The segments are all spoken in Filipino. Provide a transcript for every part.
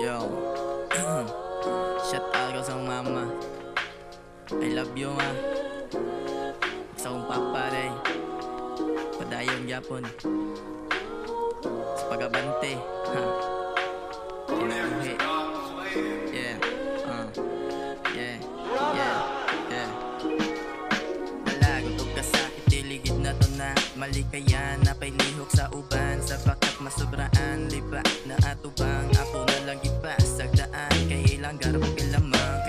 Yo, shout out ko sa mama. I love you ma. Sa akong papa day. Padayon gyapon. Sa pagabante. Ha. Buhi. Yeah. Yeah. Yeah. Dalagot og kasakit diligid na to na malikayan na pay lihok sa uban sa bakat masubraan liba na atubang ako na lang ipasag daan kay ilang garap kilamang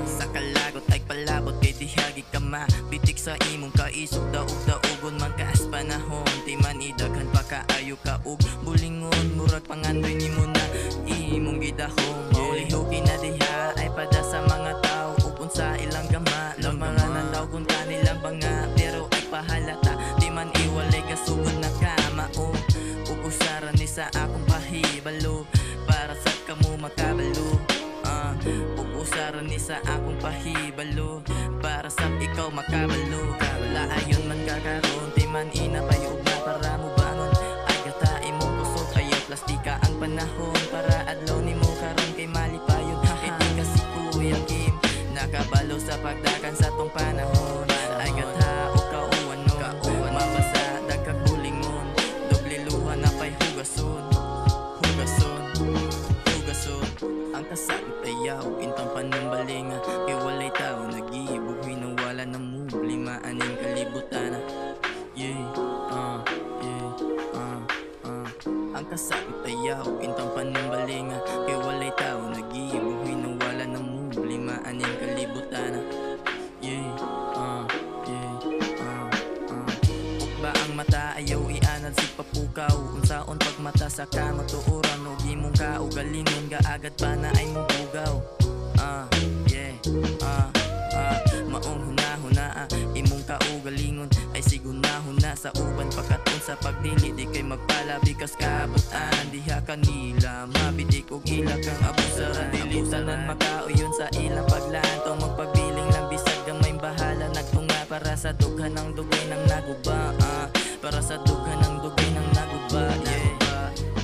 sa kalagot ay palabot kay dihagi ka ma bitik sa imong kaisog daog-daogon man kaas panahon di man idaghan pa kaayo ka ug bulingon murag pangandoy nimo na imong gidahom maulihoki na diha ay pada sa mga tao ug unsa ilang gama lang mga nandawgon kanilang banga pero ay pahalata di man iwalay kasugod na kamao ug usaran ni sa akong pahibalo para sa kamo makabalo ug usaran ni sa akong pahibalo para sa ikaw makabalo wala ayon man kakaron di man inapayo na para mo bangon ay gata imong kusog ayo plastika ang panahon para adlaw nimo karon kay malipayon hindi kasi Kuya Kim nakabalo sa pagdagan sa tong panahon ay gata o kauwan no mabasa dagkag bulingon dobliluhan na pay hugason ang kasakit ayaw intang panumbalinga kay walay tao nag-iibog hinawala ng mublima aning kalibutan ang kasakit ayaw intang panumbalinga kay walay tao nag-iibog hinawala ng mublima aning kalibutan Ukba ang mata ayaw ianad si papukaw unsaon pagmata sa kama tuuran ug imong kaugalingon gaagad pa na ay mubugaw maong hunahuna imong kaugalingon ay sigunahuna sa uban pagkaton sa pagdili di kay magpalabi kas kaabutan diha kanila mabidik og ila kang abusaran abusanan makauyon sa ilang paglantong magpagbiling lang bisag gamay bahala nagtunga para sa dughan ng dugay ng naguba para sa dughan ng dugay ng naguba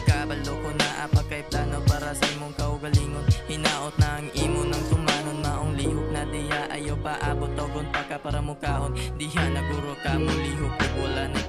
kabalo ko na apa kay plano para sa imong kaugalingon hinaot na ang imo ng tumanon maong lihok na diha ayaw paabot togon pa ka para mukaon diha naguro ka mo lihok ug wala na